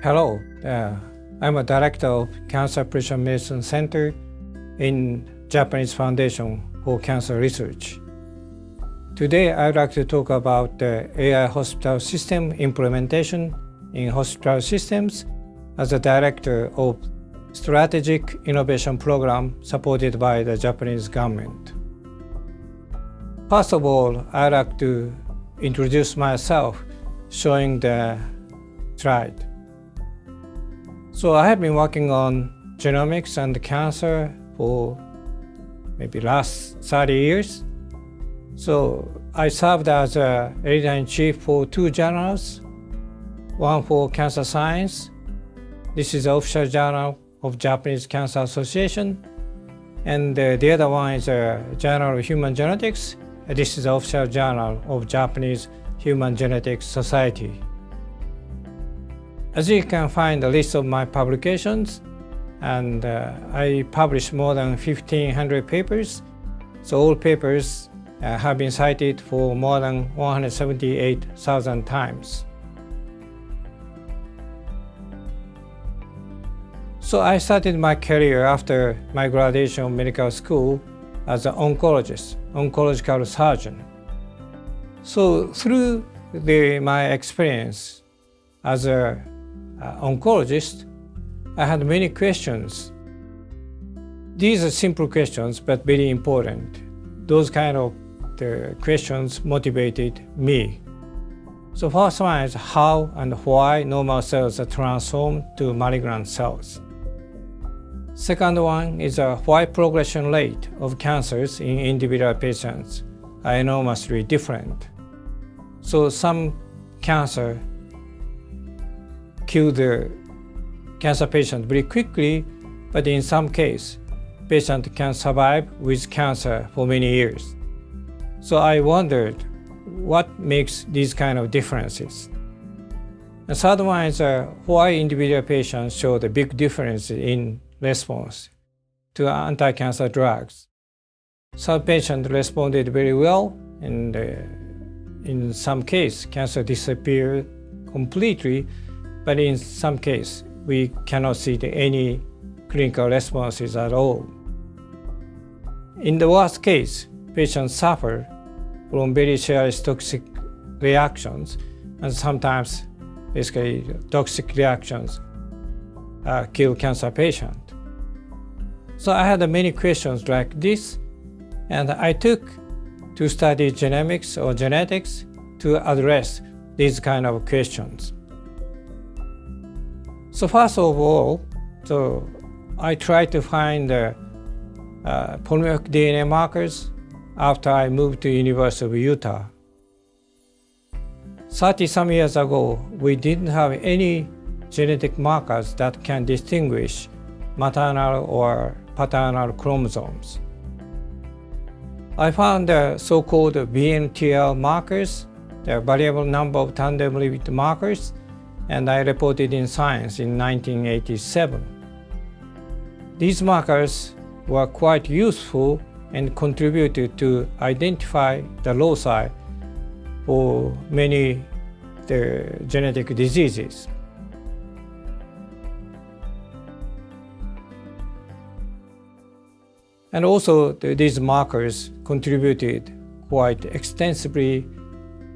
Hello, I'm a director of Cancer Precision Medicine Center in Japanese Foundation for Cancer Research. Today, I'd like to talk about the AI hospital system implementation in hospital systems as a director of Strategic Innovation Program supported by the Japanese government. First of all, I'd like to introduce myself, showing the slide. So I have been working on genomics and cancer for maybe last 30 years. So I served as a editor-in-chief for 2 journals, one for Cancer Science. This is the official journal of Japanese Cancer Association. And the other one is a Journal of Human Genetics. This is the official journal of Japanese Human Genetics Society. As you can find a list of my publications, and I published more than 1,500 papers. So all papers have been cited for more than 178,000 times. So I started my career after my graduation from medical school as an oncologist, oncological surgeon. So through my experience as an oncologist, I had many questions. These are simple questions, but very important. Those kind of questions motivated me. So first one is how and why normal cells are transformed to malignant cells. Second one is why progression rate of cancers in individual patients are enormously different. So some cancer kill the cancer patient very quickly, but in some cases, patient can survive with cancer for many years. So I wondered what makes these kind of differences. The third one is why individual patients show the big difference in response to anti-cancer drugs. Some patients responded very well, and in some cases, cancer disappeared completely, but in some cases, we cannot see any clinical responses at all. In the worst case, patients suffer from very serious toxic reactions, and sometimes, basically, toxic reactions kill cancer patient. So I had many questions like this, and I took to study genomics or genetics to address these kind of questions. So first of all, I tried to find pulmonary DNA markers after I moved to University of Utah. 30-some years ago, we didn't have any genetic markers that can distinguish maternal or paternal chromosomes. I found the so-called VNTL markers, the variable number of tandem repeat markers, and I reported in Science in 1987. These markers were quite useful and contributed to identify the loci for many genetic diseases. And also, these markers contributed quite extensively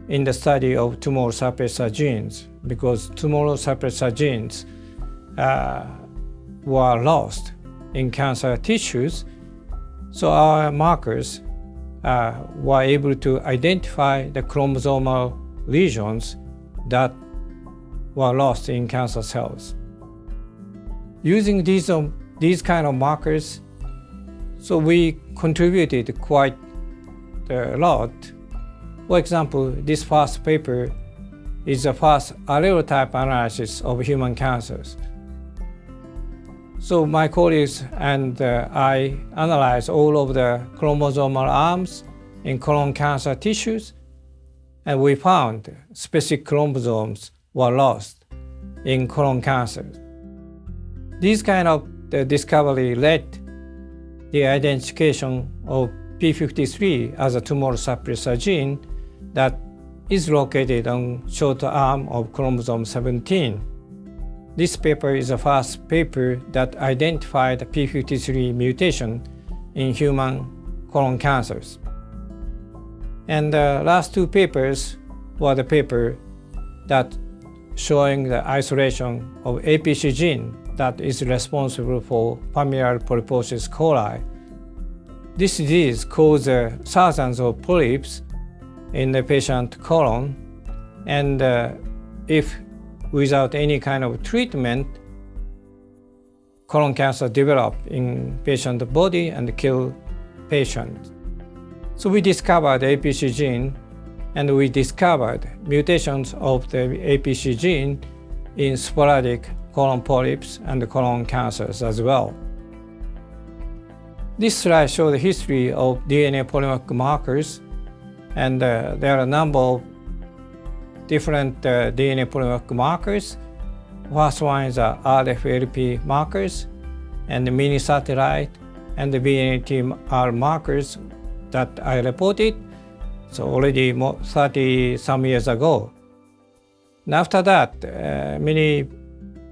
in the study of tumor suppressor genes, because tumor suppressor genes were lost in cancer tissues. So our markers were able to identify the chromosomal lesions that were lost in cancer cells. Using these kind of markers, so we contributed quite a lot. For example, this first paper is the first allele-type analysis of human cancers. So my colleagues and I analyzed all of the chromosomal arms in colon cancer tissues, and we found specific chromosomes were lost in colon cancer. This kind of discovery led the identification of p53 as a tumor suppressor gene that is located on short arm of chromosome 17. This paper is the first paper that identified the p53 mutation in human colon cancers. And the last two papers were the paper that showing the isolation of APC gene that is responsible for familial polyposis coli. This disease causes thousands of polyps in the patient colon, and if without any kind of treatment, colon cancer develop in patient body and kill patient. So we discovered the APC gene, and we discovered mutations of the APC gene in sporadic colon polyps and colon cancers as well. This slide shows the history of DNA polymorphic markers, and there are a number of different DNA polymorphic markers. First one is RFLP markers, and the mini satellite, and the VNTR markers that I reported, so already 30 some years ago. And after that, many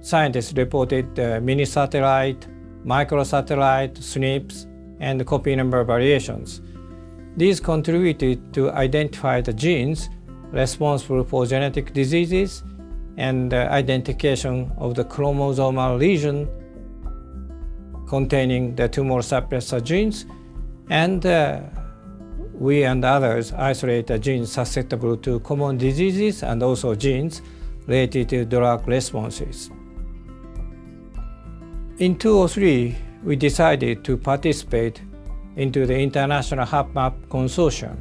scientists reported mini satellite, microsatellite, SNPs, and copy number variations. These contributed to identify the genes responsible for genetic diseases and identification of the chromosomal region containing the tumor suppressor genes, and we and others isolate the genes susceptible to common diseases and also genes related to drug responses. In 2003, we decided to participate into the international HubMap consortium.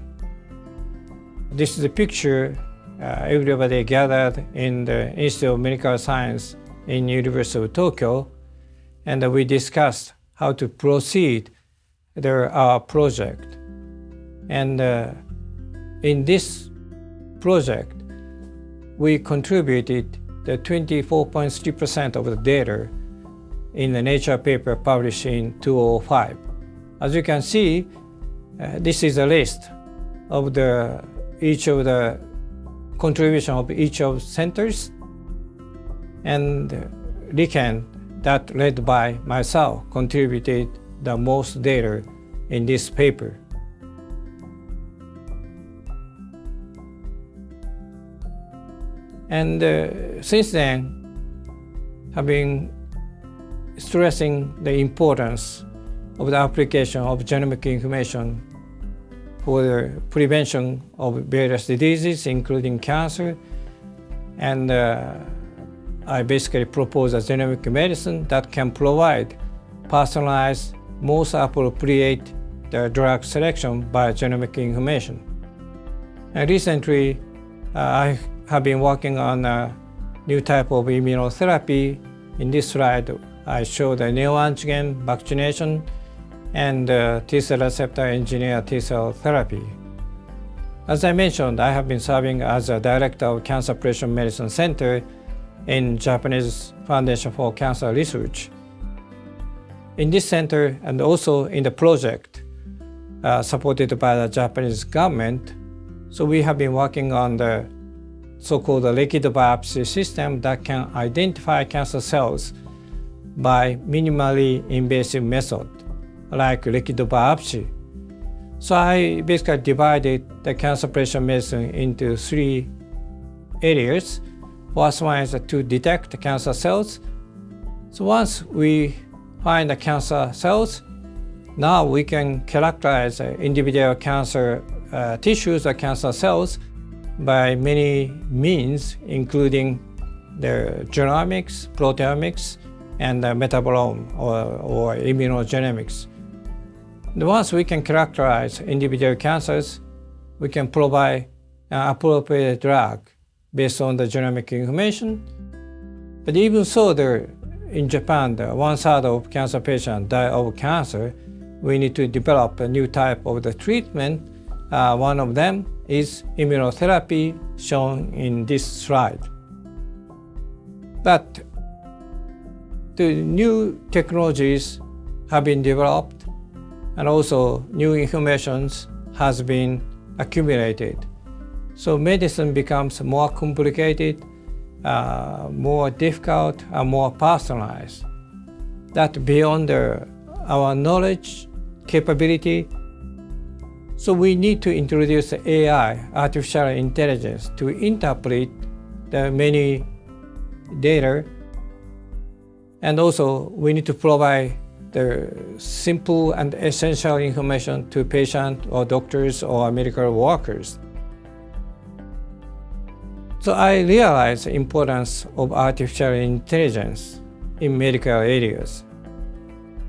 This is a picture everybody gathered in the Institute of Medical Science in University of Tokyo, and we discussed how to proceed our project. And in this project, we contributed the 24.3% of the data in the Nature paper published in 2005. As you can see, this is a list of each of the contribution of each of centers, and Riken, that led by myself, contributed the most data in this paper. And since then, I've been stressing the importance of the application of genomic information for the prevention of various diseases, including cancer. And I basically propose a genomic medicine that can provide personalized, most appropriate drug selection by genomic information. And recently, I have been working on a new type of immunotherapy. In this slide, I show the neoantigen vaccination and T-cell receptor engineered T-cell therapy. As I mentioned, I have been serving as a director of Cancer Precision Medicine Center in Japanese Foundation for Cancer Research. In this center and also in the project supported by the Japanese government, so we have been working on the so-called liquid biopsy system that can identify cancer cells by minimally invasive method, like liquid biopsy. So I basically divided the cancer precision medicine into three areas. First one is to detect cancer cells. So once we find the cancer cells, now we can characterize individual cancer tissues or cancer cells by many means, including the genomics, proteomics, and metabolome or immunogenomics. And once we can characterize individual cancers, we can provide an appropriate drug based on the genomic information. But even so, in Japan, 1/3 of cancer patients die of cancer. We need to develop a new type of the treatment. One of them is immunotherapy, shown in this slide. But the new technologies have been developed, and also new information has been accumulated. So medicine becomes more complicated, more difficult and more personalized. That beyond our knowledge, capability. So we need to introduce AI, artificial intelligence, to interpret the many data. And also we need to provide the simple and essential information to patients or doctors or medical workers. So I realized the importance of artificial intelligence in medical areas.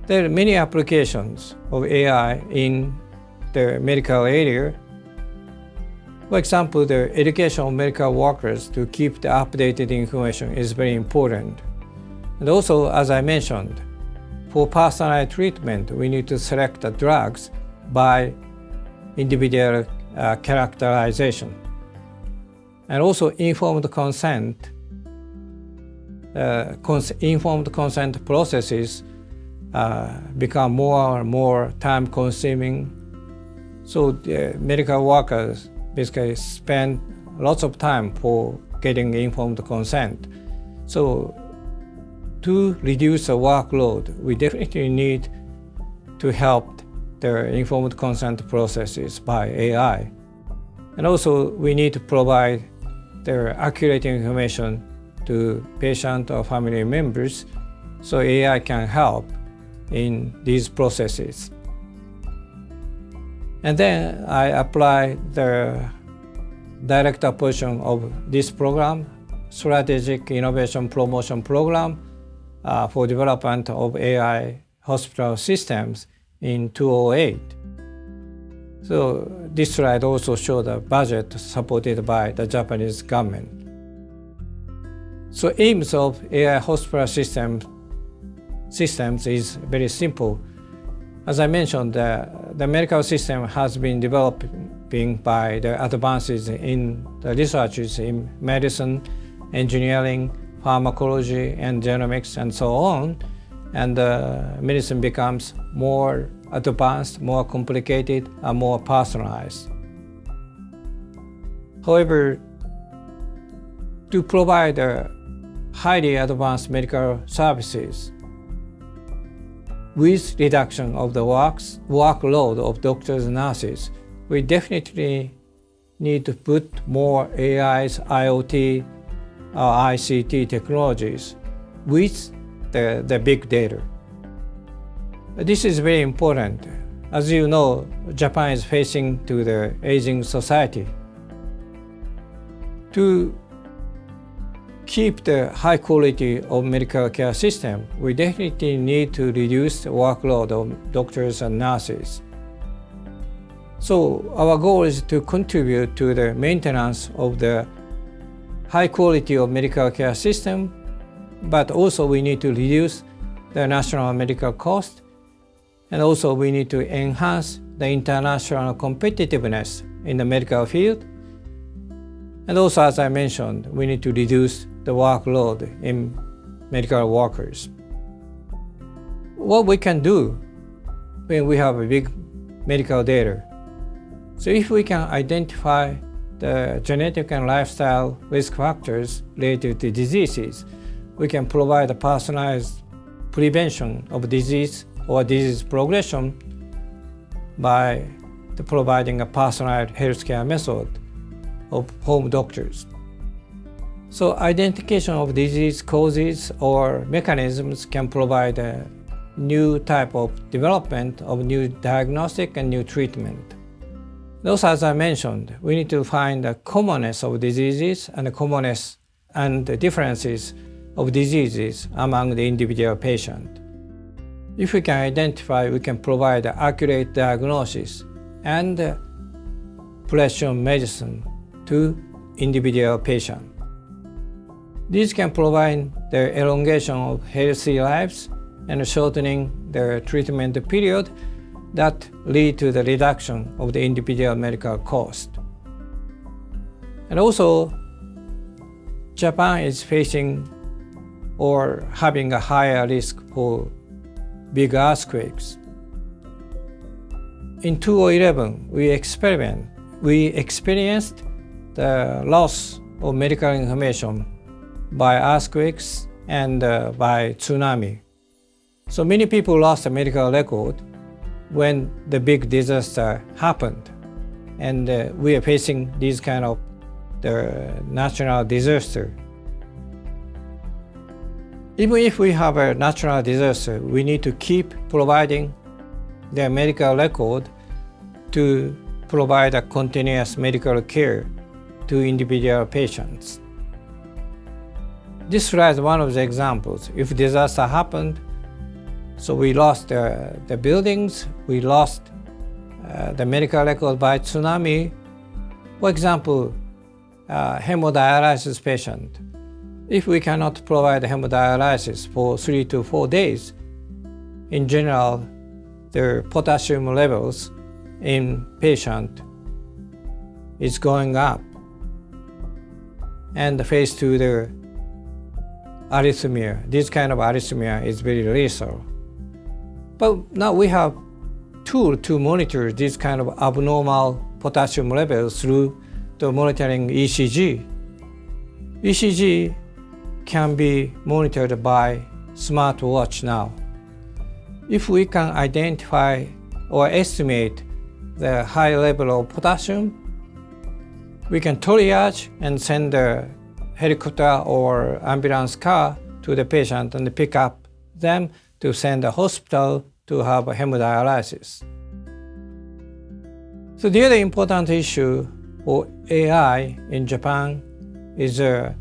There are many applications of AI in the medical area. For example, the education of medical workers to keep the updated information is very important. And also, as I mentioned, for personalized treatment, we need to select the drugs by individual characterization. And also informed consent. Informed consent processes become more and more time-consuming. So the medical workers basically spend lots of time for getting informed consent. So to reduce the workload, we definitely need to help the informed consent processes by AI. And also we need to provide the accurate information to patient or family members so AI can help in these processes. And then I apply the director portion of this program, Strategic Innovation Promotion Program, for development of AI hospital systems in 2008. So this slide also shows the budget supported by the Japanese government. So aims of AI hospital systems is very simple. As I mentioned, the medical system has been developing by the advances in the researches in medicine, engineering, pharmacology, and genomics, and so on. And medicine becomes more advanced, more complicated, and more personalized. However, to provide highly advanced medical services with reduction of the workload of doctors and nurses, we definitely need to put more AIs, IoT, or ICT technologies with the big data. This is very important. As you know, Japan is facing to the aging society. To keep the high quality of medical care system, we definitely need to reduce the workload of doctors and nurses. So our goal is to contribute to the maintenance of the high quality of medical care system, but also we need to reduce the national medical cost, and also we need to enhance the international competitiveness in the medical field. And also, as I mentioned, we need to reduce the workload in medical workers. What we can do when we have a big medical data. So if we can identify the genetic and lifestyle risk factors related to diseases, we can provide a personalized prevention of disease or disease progression by providing a personalized healthcare method of home doctors. So identification of disease causes or mechanisms can provide a new type of development of new diagnostic and new treatment. Also, as I mentioned, we need to find the commonness of diseases and the commonness and the differences of diseases among the individual patient. If we can identify, we can provide accurate diagnosis and precision medicine to individual patient. These can provide the elongation of healthy lives and shortening the treatment period that lead to the reduction of the individual medical cost. And also, Japan is facing or having a higher risk for big earthquakes. In 2011, we experienced the loss of medical information by earthquakes and by tsunami. So many people lost a medical record when the big disaster happened. And we are facing these kind of the natural disaster. Even if we have a natural disaster, we need to keep providing the medical record to provide a continuous medical care to individual patients. This slide is one of the examples. If disaster happened, so we lost the buildings, we lost the medical record by tsunami. For example, hemodialysis patient. If we cannot provide hemodialysis for 3 to 4 days, in general, their potassium levels in patient is going up and face to the arrhythmia. This kind of arrhythmia is very lethal. But now we have tool to monitor this kind of abnormal potassium levels through the monitoring ECG. ECG can be monitored by smartwatch now. If we can identify or estimate the high level of potassium, we can triage and send a helicopter or ambulance car to the patient and pick up them to send a hospital to have a hemodialysis. So the other important issue for AI in Japan is the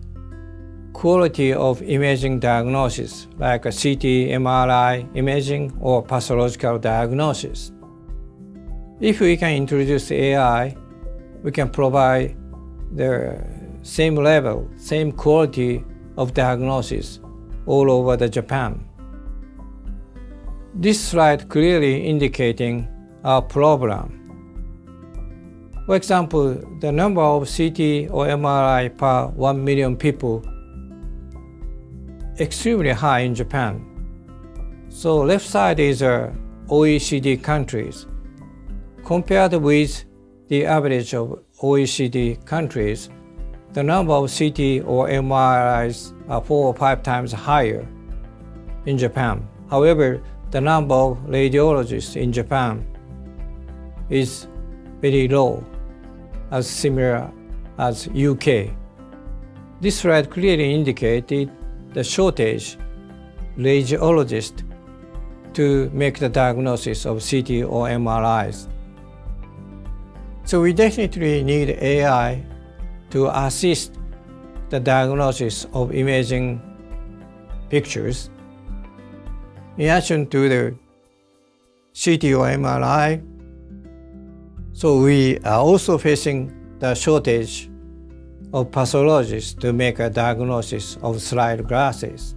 quality of imaging diagnosis, like a CT, MRI imaging or pathological diagnosis. If we can introduce AI, we can provide the same level, same quality of diagnosis all over the Japan. This slide clearly indicating our problem. For example, the number of CT or MRI per 1 million people extremely high in Japan. So left side is OECD countries. Compared with the average of OECD countries, the number of CT or MRIs are 4 or 5 times higher in Japan. However, the number of radiologists in Japan is very low, as similar as UK. This slide clearly indicated the shortage radiologists to make the diagnosis of CT or MRIs. So we definitely need AI to assist the diagnosis of imaging pictures. In addition to the CT or MRI, so we are also facing the shortage of pathologists to make a diagnosis of slide glasses.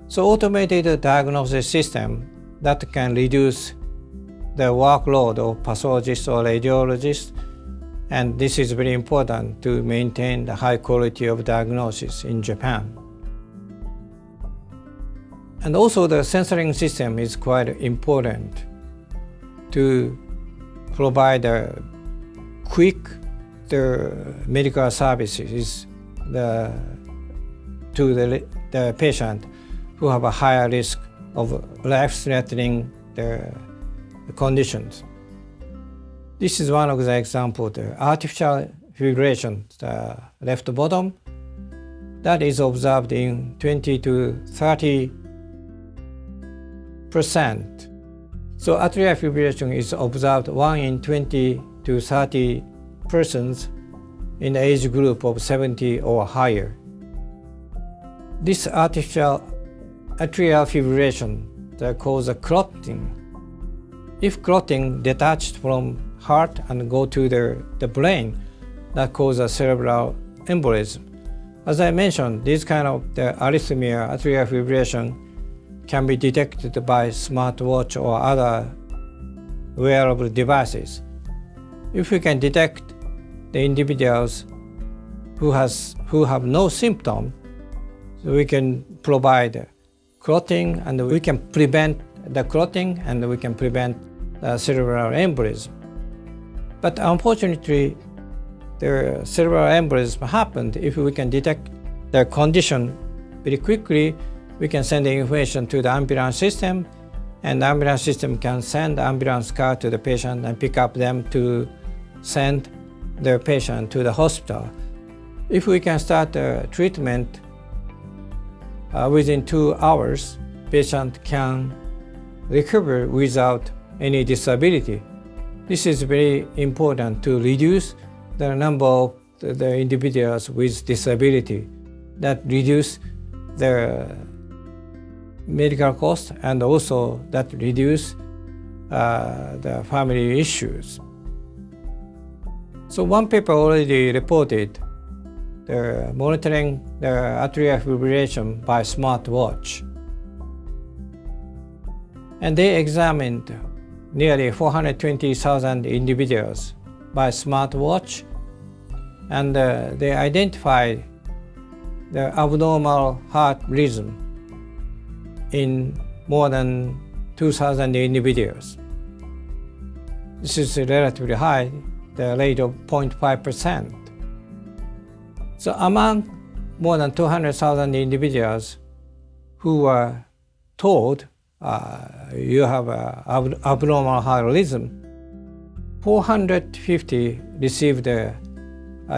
So automated diagnosis system that can reduce the workload of pathologists or radiologists, and this is very important to maintain the high quality of diagnosis in Japan. And also the sensoring system is quite important to provide a quick medical services to the patient who have a higher risk of life-threatening conditions. This is one of the examples, the artificial fibrillation, the left bottom, that is observed in 20 to 30%. So atrial fibrillation is observed 1 in 20 to 30 persons in the age group of 70 or higher. This artificial atrial fibrillation that causes clotting. If clotting detached from heart and go to the brain, that causes cerebral embolism. As I mentioned, this kind of the arrhythmia, atrial fibrillation, can be detected by smartwatch or other wearable devices. If we can detect the individuals who have no symptom, so we can provide clotting and we can prevent the clotting and we can prevent the cerebral embolism. But unfortunately, the cerebral embolism happened if we can detect their condition very quickly, we can send the information to the ambulance system, and the ambulance system can send the ambulance car to the patient and pick up them to send their patient to the hospital. If we can start the treatment within 2 hours, patient can recover without any disability. This is very important to reduce the number of the individuals with disability. That reduce their medical costs and also that reduce the family issues. So one paper already reported the monitoring the atrial fibrillation by smartwatch. And they examined nearly 420,000 individuals by smartwatch, and they identified the abnormal heart rhythm in more than 2,000 individuals. This is relatively high, the rate of 0.5%. So among more than 200,000 individuals who were told you have an abnormal heart rhythm, 450 received a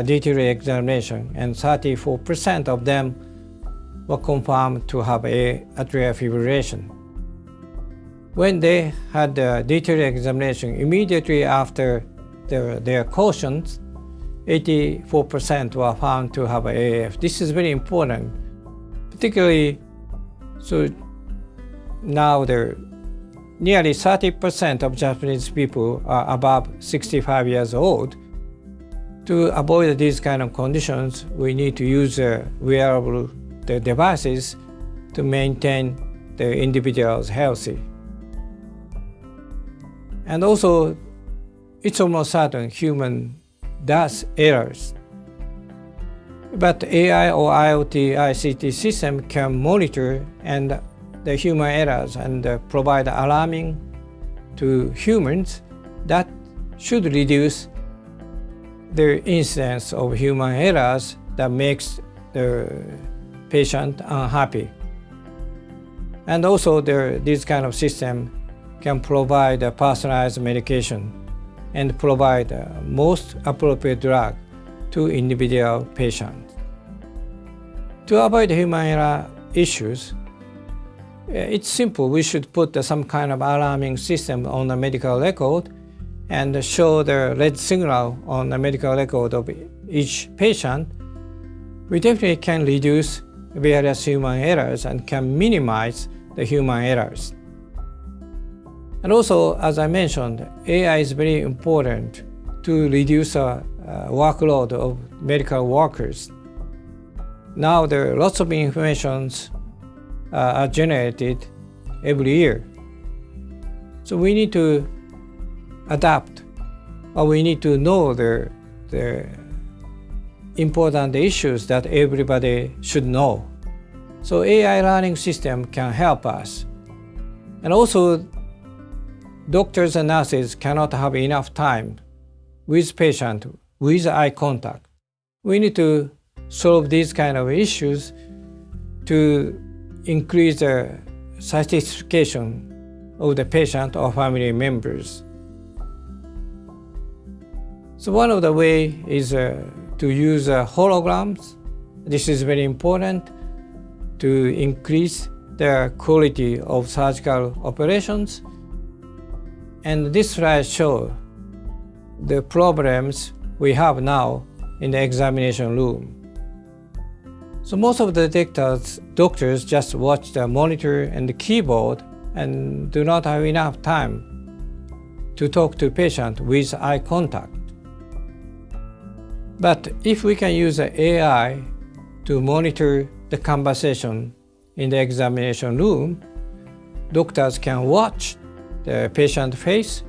detailed examination, and 34% of them were confirmed to have atrial fibrillation. When they had a detailed examination immediately after their cautions, 84% were found to have AF. This is very important, particularly so now nearly 30% of Japanese people are above 65 years old. To avoid these kind of conditions, we need to use wearable devices to maintain the individuals healthy. And also, it's almost certain human does errors. But AI or IoT, ICT system can monitor and the human errors and provide alarming to humans that should reduce the incidence of human errors that makes the patient unhappy. And also this kind of system can provide a personalized medication and provide the most appropriate drug to individual patients. To avoid human error issues, it's simple. We should put some kind of alarming system on the medical record and show the red signal on the medical record of each patient. We definitely can reduce various human errors and can minimize the human errors. And also, as I mentioned, AI is very important to reduce the workload of medical workers. Now there are lots of informations are generated every year. So we need to adapt, or we need to know the important issues that everybody should know. So AI learning system can help us. And also, doctors and nurses cannot have enough time with patient with eye contact. We need to solve these kind of issues to increase the satisfaction of the patient or family members. So one of the ways is to use holograms. This is very important to increase the quality of surgical operations. And this slide shows the problems we have now in the examination room. So most of the doctors just watch the monitor and the keyboard and do not have enough time to talk to patient with eye contact. But if we can use the AI to monitor the conversation in the examination room, doctors can watch the patient face,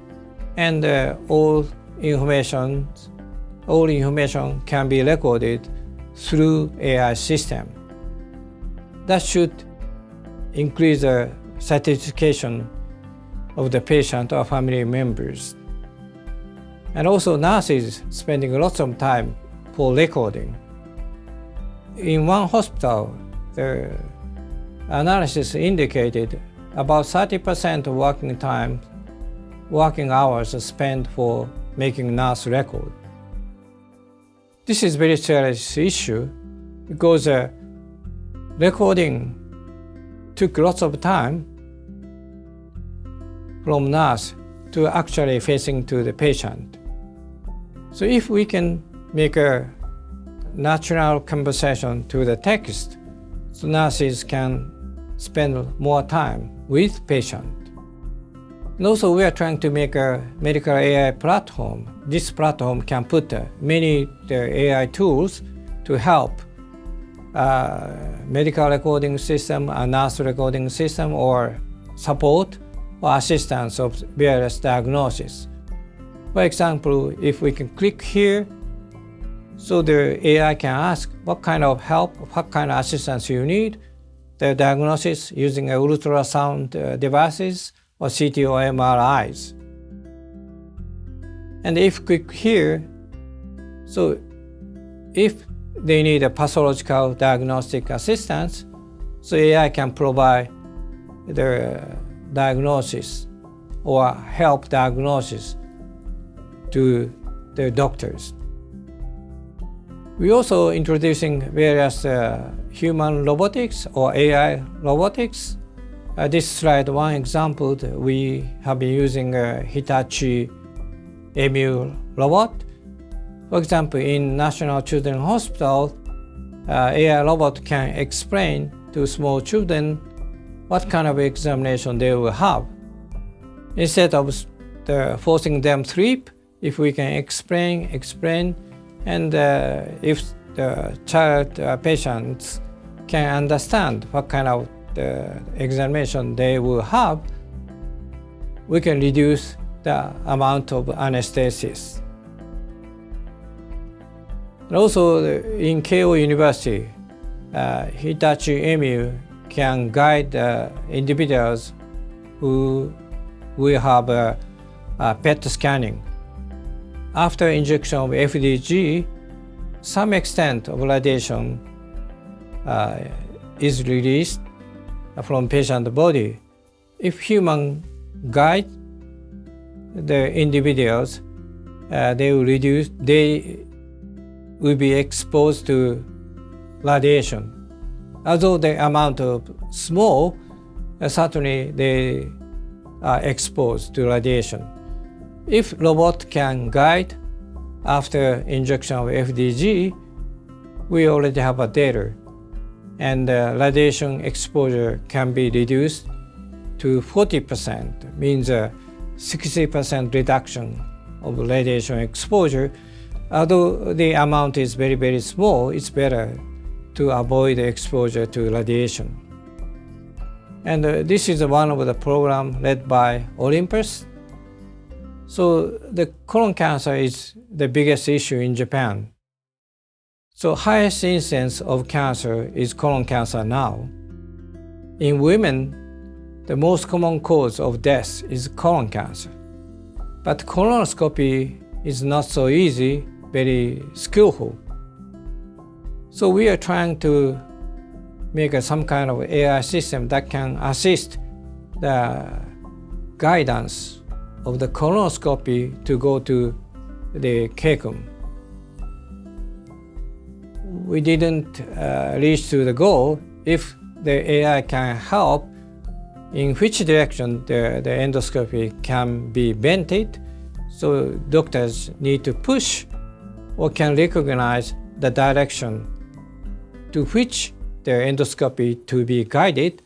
and all information can be recorded through AI system. That should increase the satisfaction of the patient or family members. And also nurses spending lots of time for recording. in one hospital, the analysis indicated about 30% of working hours are spent for making nurse record. This is very serious issue because recording took lots of time from nurse to actually facing to the patient. So if we can make a natural conversation to the text, so nurses can spend more time with patient. And also we are trying to make a medical AI platform. This platform can put many AI tools to help medical recording system, a nurse recording system, or support or assistance of various diagnoses. For example, if we can click here, so the AI can ask what kind of help, what kind of assistance you need, the diagnosis using ultrasound devices or CT or MRIs. And if click here, so if they need a pathological diagnostic assistance, so AI can provide the diagnosis or help diagnosis to the doctors. We also introducing various human robotics or AI robotics. This slide, one example, we have been using a Hitachi EMU robot. For example, in National Children's Hospital, AI robot can explain to small children what kind of examination they will have. Instead of forcing them to sleep, if we can explain, and if the child patients can understand what kind of examination they will have, we can reduce the amount of anesthesis. And also in Keio University, Hitachi EMU can guide individuals who will have PET scanning. After injection of FDG, some extent of radiation is released from patient's body. If human guide the individuals, they will be exposed to radiation. Although the amount of small, certainly they are exposed to radiation. If robot can guide after injection of FDG, we already have a data, and radiation exposure can be reduced to 40%, means a 60% reduction of radiation exposure. Although the amount is very, very small, it's better to avoid exposure to radiation. And this is one of the programs led by Olympus. So the colon cancer is the biggest issue in Japan. So highest incidence of cancer is colon cancer now. In women, the most common cause of death is colon cancer. But colonoscopy is not so easy, very skillful. So we are trying to make some kind of AI system that can assist the guidance of the colonoscopy to go to the cecum. We didn't reach to the goal. If the AI can help in which direction the endoscopy can be vented, so doctors need to push or can recognize the direction to which the endoscopy to be guided,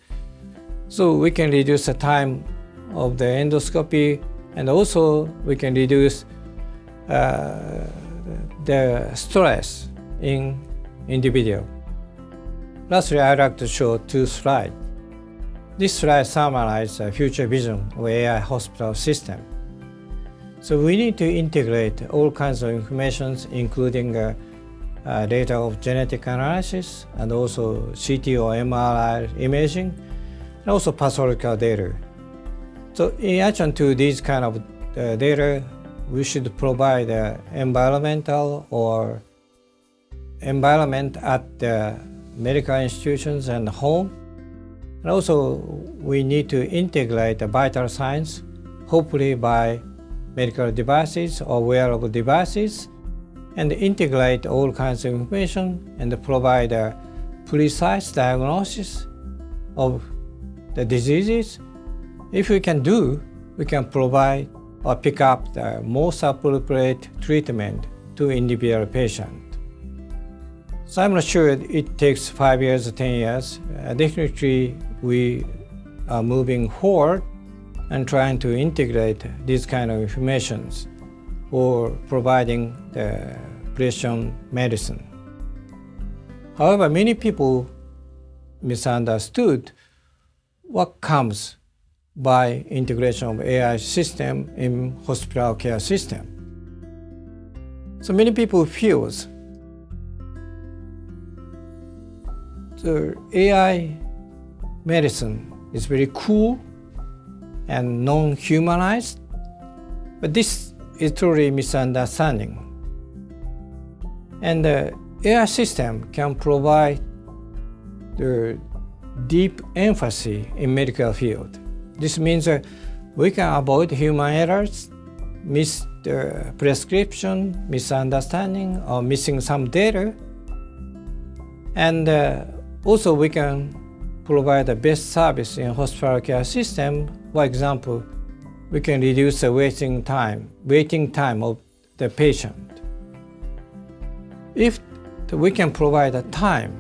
so we can reduce the time of the endoscopy, and also we can reduce the stress in individual. Lastly, I'd like to show two slides. This slide summarizes the future vision of AI hospital system. So we need to integrate all kinds of information, including data of genetic analysis and also CT or MRI imaging, and also pathological data. So in addition to these kind of data, we should provide environmental or environment at the medical institutions and home. And also, we need to integrate the vital signs, hopefully by medical devices or wearable devices, and integrate all kinds of information and provide a precise diagnosis of the diseases. If we can provide or pick up the most appropriate treatment to individual patient. So I'm not sure it takes 5 years or 10 years. Definitely we are moving forward and trying to integrate these kind of informations for providing the precision medicine. However, many people misunderstood what comes by integration of AI system in hospital care system. So many people feel the AI medicine is very cool and non-humanized, but this is truly misunderstanding. And the AI system can provide the deep emphasis in medical field. This means we can avoid human errors, miss the prescription, misunderstanding, or missing some data. And also we can provide the best service in hospital care system. For example, we can reduce the waiting time of the patient. If we can provide a time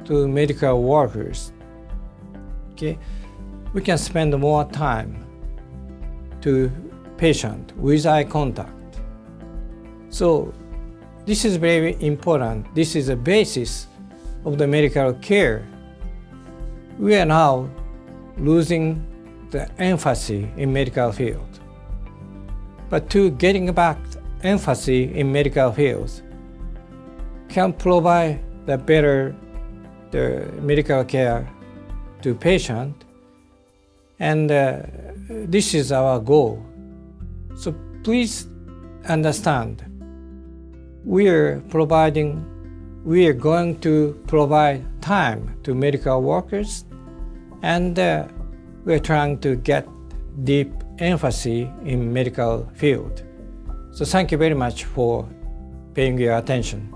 to medical workers, okay, we can spend more time to patient with eye contact. So this is very important. This is the basis of the medical care. We are now losing the emphasis in medical field. But to getting back emphasis in medical fields can provide the better medical care to patient, and this is our goal. So please understand, we are going to provide time to medical workers, and we're trying to get deep emphasis in medical field. So thank you very much for paying your attention.